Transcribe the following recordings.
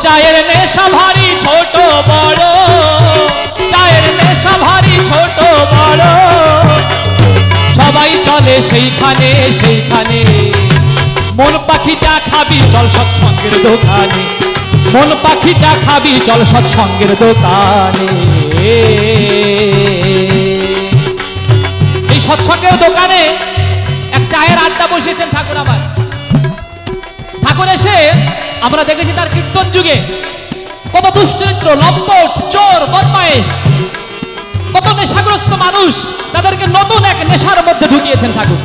চায়ের নেশা ভারী ছোট বড়, চায়ের নেশা ভারী ছোট বড়, সবাই চলে সেইখানে সেইখানে। মন পাখি চা খাবি চল সৎসঙ্গের দোকানে, মন পাখি চা খাবি চল সৎসঙ্গের দোকানে। এই সৎসঙ্গের দোকানে এক চায়ের আড্ডা বসিয়েছেন ঠাকুর আমার। ঠাকুর এসে আমরা দেখেছি তার কীর্তন যুগে কত দুশ্চরিত্র, লম্পট, চোর, বদমাইশ, কত নেশাগ্রস্ত মানুষ, তাদেরকে নতুন এক নেশার মধ্যে ঢুকিয়েছেন ঠাকুর।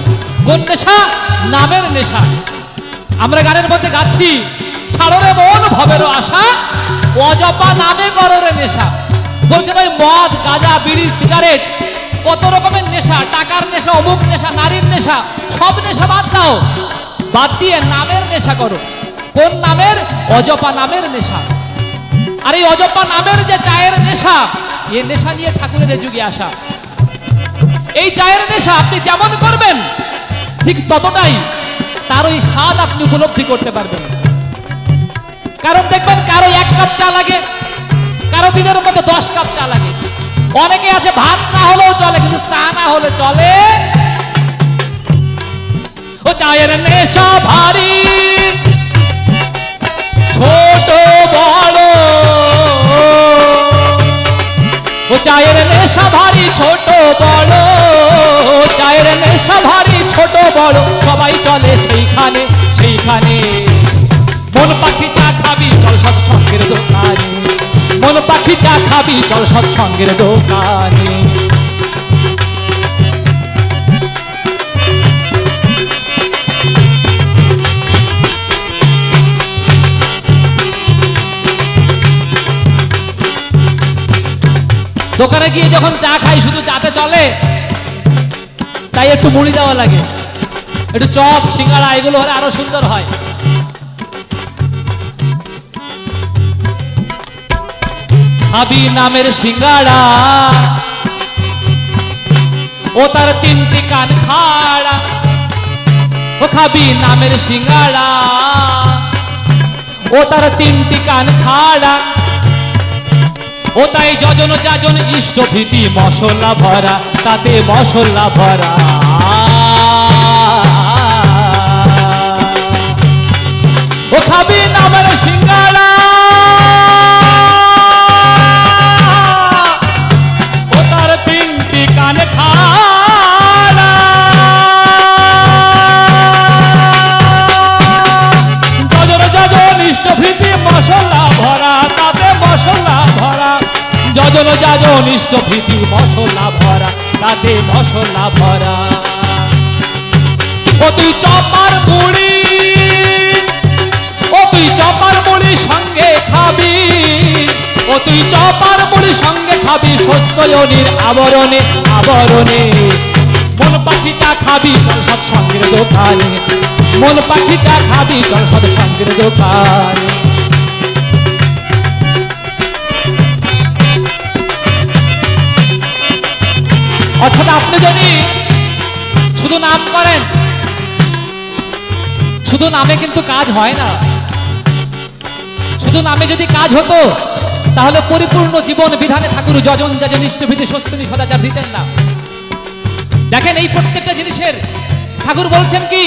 কোন নেশা? নামের নেশা। আমরা গানের মধ্যে গাচ্ছি, ছাড়রে মন ভবেরও আশা, অজপা নামে কররে নেশা। বলছেন ওই মদ, গাঁজা, বিড়ি, সিগারেট, কত রকমের নেশা, টাকার নেশা, অমুক নেশা, নারীর নেশা, সব নেশা বাদ দাও, বাদ দিয়ে নামের নেশা করো। কোন নামের? অজপা নামের নেশা। আর এই অজপা নামের যে চায়ের নেশা, এই নেশা নিয়ে ঠাকুরের এ যুগে আসা। এই চায়ের নেশা আপনি যেমন করবেন ঠিক ততটাই তার ওই স্বাদ আপনি উপলব্ধি করতে পারবেন। কারণ দেখবেন কারো 1 কাপ চা লাগে, কারো দিনের মধ্যে 10 কাপ চা লাগে। অনেকে আছে ভাত না হলেও চলে, কিন্তু চা না হলে চলে। ও চায়ের নেশা ভারী ছোট বড়, ও চায়ের নেশা ভারী ছোট বড়, চায়ের নেশা ভারী ছোট বড়, সবাই চলে সেইখানে সেইখানে। মন পাখি চা খাবি চল সৎসঙ্গের দোকানে, মন পাখি চা খাবি চল সৎসঙ্গের দোকানে। দোকানে গিয়ে যখন চা খাই শুধু চাতে চলে, তাই একটু মুড়ি দেওয়া লাগে, একটু চপ, সিঙ্গাড়া, এগুলো হলে আরো সুন্দর হয়। খাবি নামের সিঙ্গাড়া, ও তার 3টি কান খাড়া, ও খাবি নামের সিঙ্গাড়া, ও তার 3টি কান খাড়া, ও তাই যজন যাজন ইষ্টভীতি মশলা ভরা, তাতে মশলা ভরা। ও খাবি নামের সিঙ্গাড়া, ও তার 3টি কান খাড়া, যজন যাজন ইষ্টভীতি মশলা ভরা, তাতে মশলা ভরা। যজন যাজন ইষ্টভীতি মশলা ভরা, তাতে মশলা ভরা। ও তুই চপার মুড়ি, ও তুই চপার মুড়ি সঙ্গে খাবি, ও তুই চপার মুড়ি সঙ্গে খাবি, স্বস্ত্যয়নির আবরণে আবরণে। মন পাখি চা খাবি চল সৎসঙ্গের দোকানে, মন পাখি চা খাবি চল সৎসঙ্গের দোকানে। অর্থাৎ আপনি যদি শুধু নাম করেন, শুধু নামে কিন্তু কাজ হয় না। শুধু নামে যদি কাজ হতো তাহলে পরিপূর্ণ জীবন বিধানে ঠাকুর যজন যাজন ইষ্টভীতি স্বস্তিনি সদাচার দিতেন না। দেখেন এই প্রত্যেকটা জিনিসের ঠাকুর বলছেন কি,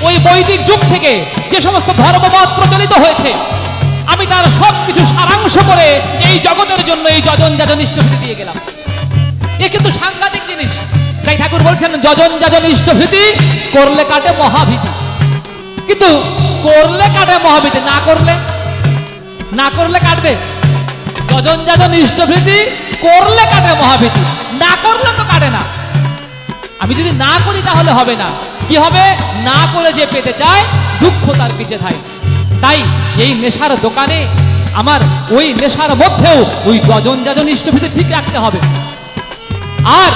ওই বৈদিক যুগ থেকে যে সমস্ত ধর্মমত প্রচলিত হয়েছে, আমি তার সবকিছু সারাংশ করে এই জগতের জন্য এই যজন যাজন ইষ্টভীতি দিয়ে গেলাম। এ কিন্তু সাংঘাতিক জিনিস। তাই ঠাকুর বলছেন যজন যাজন ইষ্টভীতি করলে কাটে মহাভীতি। কিন্তু করলে কাটে মহাভীতি, না করলে না করলে কাটবে। যজন যাজন ইষ্টভীতি করলে কাটে মহাভীতি, না করলে তো কাটে না। আমি যদি না করি তাহলে হবে না। কি হবে? না করে যে পেতে চায় দুঃখ তার পিছে ধায়। তাই এই নেশার দোকানে আমার ওই নেশার মধ্যেও ওই যজন যাজন ইষ্টভীতি ঠিক রাখতে হবে। আর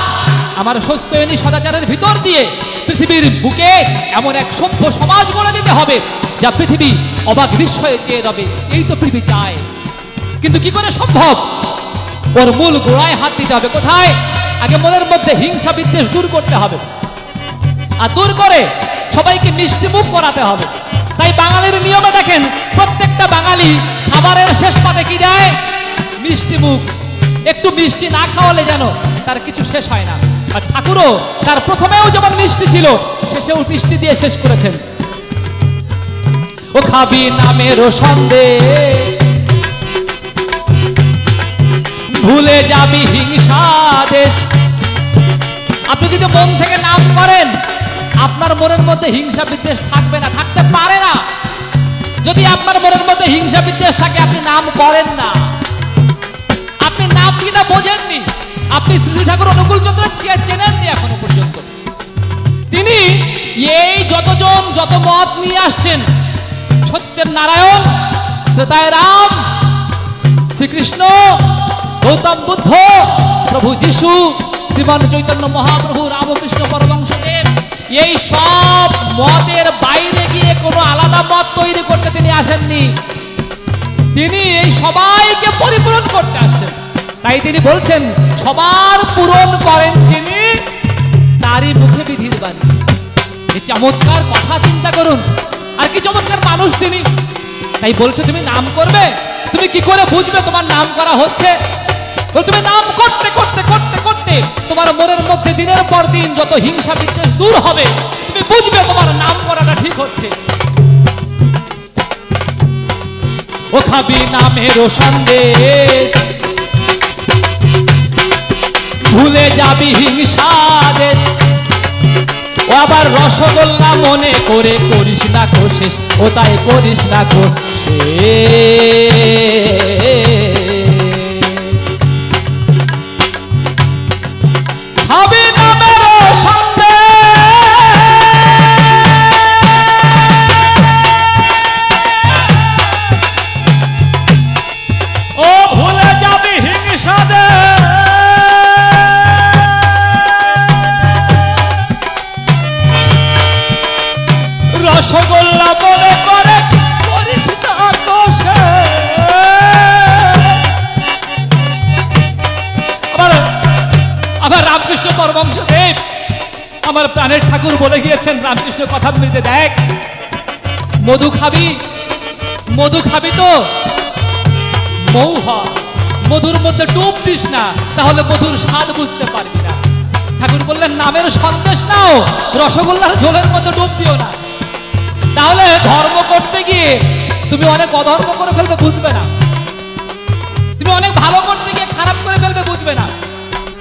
আমার স্বস্ত্যয়নী সদাচারের ভিতর দিয়ে পৃথিবীর বুকে এমন এক সভ্য সমাজ গড়ে দিতে হবে যা পৃথিবী অবাক বিস্ময়ে চেয়ে রবে। এই তো পৃথিবী চায়, কিন্তু কি করে সম্ভব? ওর মূল গোড়ায় হাত দিতে হবে। কোথায়? আগে মনের মধ্যে হিংসা বিদ্বেষ দূর করতে হবে, আর দূর করে সবাইকে মিষ্টি মুখ করাতে হবে। তাই বাঙালির নিয়মে দেখেন, প্রত্যেকটা বাঙালি খাবারের মিষ্টি মুখ, একটু মিষ্টি না খাওয়ালে যেন তার কিছু শেষ হয় না। আর ঠাকুরও তার প্রথমেও যেমন মিষ্টি ছিল, শেষেও মিষ্টি দিয়ে শেষ করেছেন। ও খাবি নামেরও সন্দেশ, ভুলে যাবি হিংসা দেশ। আপনি যদি মন থেকে নাম করেন, আপনার মনের মধ্যে হিংসা বিদ্বেষ থাকবে না, থাকতে পারে না। যদি আপনার মনের মধ্যে হিংসা বিদ্বেষ থাকে, আপনি নাম করেন না, আপনি নাম কিনা বোঝেননি। আপনি শ্রী শ্রী ঠাকুর অনুকূল চন্দ্রকে চেনেননি এখনো পর্যন্ত। তিনি এই যতজন যত মত নিয়ে আসছেন, সত্যের নারায়ণ, ত্রেতায় রাম, শ্রীকৃষ্ণ, গৌতম বুদ্ধ, প্রভু যিশু, শ্রীমান চৈতন্য মহাপ্রভু, রামকৃষ্ণ পরমহংসদেব, এই সব মতের বাইরে গিয়ে কোনো আলাদা মত তৈরি করতে তিনি আসেননি। তিনি এই সবাইকে পরিপূরণ করতে আসছেন। তাই তিনি বলছেন, সবার পূরণ করেন যিনি, তারই মুখে বিধির বাণী। এই চমৎকার কথা চিন্তা করুন, আর কি চমৎকার মানুষ তিনি। তাই বলছে, তুমি নাম করবে, তুমি কি করে বুঝবে তোমার নাম করা হচ্ছে? তুমি নাম করতে করতে করতে করতে তোমার মনের মধ্যে দিনের পর দিন যত হিংসা বিদ্বেষ দূর হবে, তুমি বুঝবে তোমার নাম করাটা ঠিক হচ্ছে। ও খাবি নামেরও সন্দেশ, ভুলে যাবি হিংসা দেশ। ও আবার রসগোল্লা মনে করে করিস না কোশেষ, ও তাই করিস না কোশেষ। খাবি নামেরও সন্দেশ, ও ভুলে যাবি হিংসা দেশ। রসগোল্লা মনে করে করিস না কোশেষ। আবার রামকৃষ্ণ পরমহংসদেব, আমার প্রাণের ঠাকুর, বলে গিয়েছেন রামকৃষ্ণ কথামৃতে, দেখ, মধু খাবি, মধু খাবি তো মৌ হ, মধুর মধ্যে ডুব দিস না, তাহলে মধুর স্বাদ বুঝতে পারবি না। ঠাকুর বললেন, নামের সন্দেশ নাও, রসগোল্লার ঝোলের মধ্যে ডুব দিও না, তাহলে ধর্ম করতে গিয়ে তুমি অনেক অধর্ম করে ফেলবে, বুঝবে না। তুমি অনেক ভালো করতে গিয়ে খারাপ করে ফেলবে, বুঝবে না।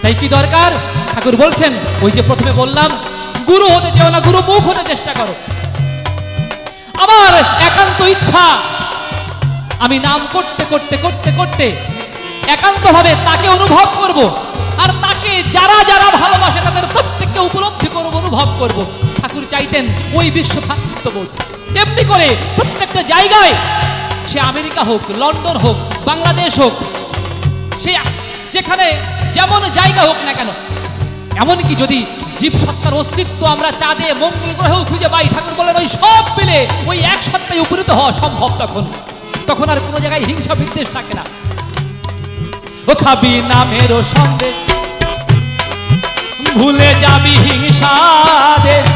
তাই কি দরকার? ঠাকুর বলছেন, ওই যে প্রথমে বললাম, গুরু হতে চেও না, গুরু মুখ হতে চেষ্টা করো। আমার একান্ত ইচ্ছা, আমি নাম করতে করতে করতে করতে একান্ত ভাবে তাকে অনুভব করব, আর তাকে যারা যারা ভালোবাসে তাদের প্রত্যেককে উপলব্ধি করব, অনুভব করব। ঠাকুর চাইতেন ওই বিশ্ব ভ্রাতৃত্ববোধ। তেমনি করে প্রত্যেকটা জায়গায়, সে আমেরিকা হোক, লন্ডন হোক, বাংলাদেশ হোক, সে যেখানে যেমন জায়গা হোক না কেন, এমনকি যদি জীব সত্তার অস্তিত্ব আমরা চাঁদে, মঙ্গল গ্রহেও খুঁজে পাই, ঠাকুর বলেন ওই সব মিলে ওই এক সত্তায় উপনীত হওয়া সম্ভব। তখন আর কোনো জায়গায় হিংসা বিদ্বেষ থাকে না। ও খাবি নামেরও সন্দেশ, ভুলে যাবি হিংসা দেশ।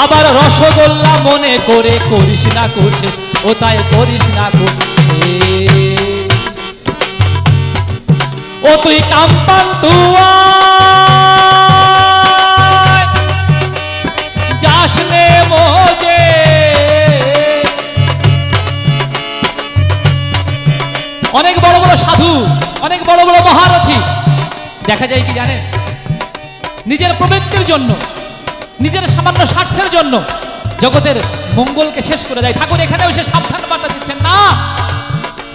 আবার রসগোল্লা মনে করে করিস না কোশেষ, ও তাই করিস না কোশেষ। ও তুই কাম্পান তুয়া যাসনে মোজে, অনেক বড় বড় সাধু, অনেক বড় বড় মহারথী দেখা যায় কি জানেন, নিজের প্রবৃত্তির জন্য, নিজের সামান্য স্বার্থের জন্য জগতের মঙ্গলকে শেষ করে দেয়। ঠাকুর এখানেও সে সাবধান বার্তা দিচ্ছেন, না,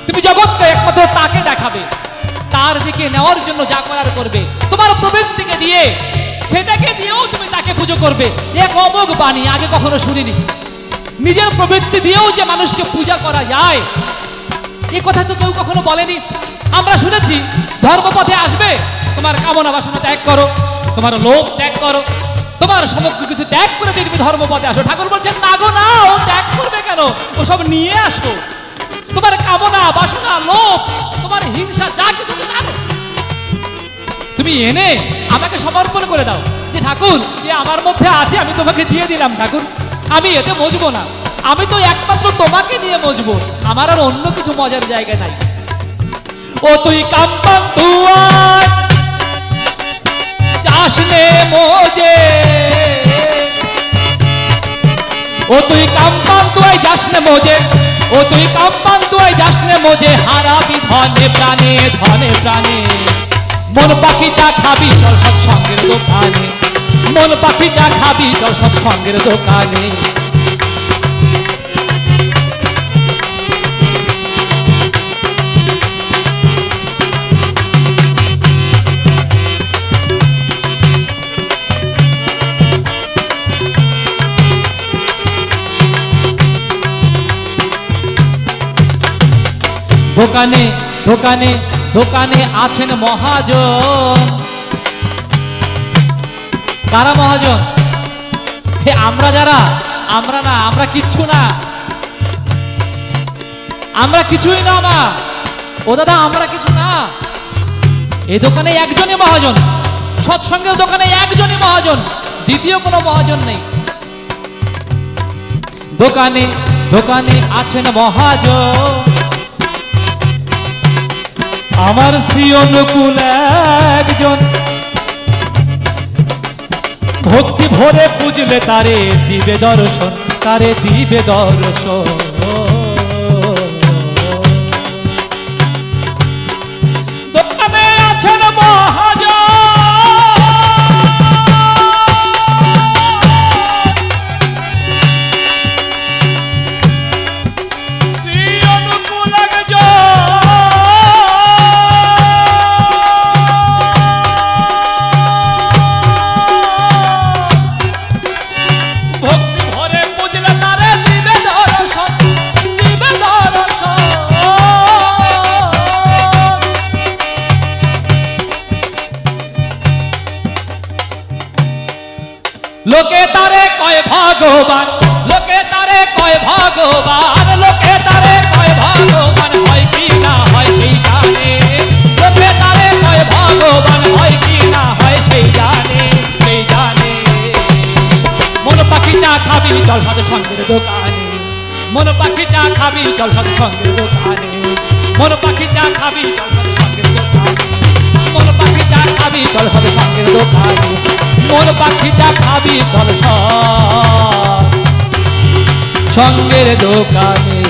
তুমি জগৎকে একমাত্র তাকে দেখাবে, তার দিকে নেওয়ার জন্য যা করার করবে। তোমার প্রবৃত্তিকে দিয়ে, সেটাকে দিয়েও তুমি তাকে পুজো করবে। এক অমোঘ বাণী, আগে কখনো শুনিনি। নিজের প্রবৃত্তি দিয়েও যে মানুষকে পূজা করা যায়, এই কথা তো কেউ কখনো বলেনি। আমরা শুনেছি ধর্মপথে আসবে, তোমার কামনা বাসনা ত্যাগ করো, তোমার লোভ ত্যাগ করো, তোমার সমগ্র কিছু ত্যাগ করে দিয়ে তুমি ধর্মপথে আসো। ঠাকুর বলছেন, না গো না, ও ত্যাগ করবে কেন, ও সব নিয়ে আসো। তোমার কামনা বাসনা, লোভ, তোমার হিংসা, যা কিছু তুমি এনে আমাকে সমর্পণ করে দাও, যে ঠাকুর এ আমার মধ্যে আছে, আমি তোমাকে দিয়ে দিলাম ঠাকুর, আমি এতে মজবো না, আমি তো একমাত্র তোমাকে নিয়ে মজবো, আমার আর অন্য কিছু মজার জায়গা নাই। ও তুই কাম্পান তুয়ার যাসনে মোজে, ও তুই কাম্পান তুয়াই যাসনে মোজে, ও তুই কাম্পান তুয়াই যাসনে মোজে, হারাবি ধনে প্রাণে ধনে প্রাণে। মন পাখি চা খাবি চল সৎসঙ্গের দোকানে, মন পাখি চা খাবি চল সৎসঙ্গের দোকানে। দোকানে দোকানে দোকানে আছেন মহাজন। কারা মহাজন? হে আমরা যারা, আমরা না, আমরা কিচ্ছু না, আমরা কিছুই না মা। ও দাদা আমরা কিছু না। এই দোকানে একজনই মহাজন, সৎসঙ্গের দোকানে একজনই মহাজন, দ্বিতীয় কোনো মহাজন নেই। দোকানে দোকানে আছেন মহাজন, আমার শ্রী অনুকূল একজন। ভক্তি ভরে পুজলে তারে দিবে দর্শন, তারে দিবে দর্শন। দোকানে আছেন মহাজন, শ্রী অনুকূল একজন। লোকে তারে কয় ভগবান, লোকে তারে কয় ভগবান, লোকে তারে কয় ভগবান, হয় কি না হয় সেই জানে। লোকে তারে কয় ভগবান, হয় কি না হয় সেই জানে, সেই জানে। মন পাখি চা খাবি চল সৎসঙ্গের দোকানে, মন পাখি চা খাবি চল সৎসঙ্গের দোকানে, মন পাখি চা খাবি চল সৎসঙ্গের দোকানে, মন পাখি চা খাবি চল সৎসঙ্গের দোকানে, মন পাখি চা খাবি চল সঙ্গের দোকানে।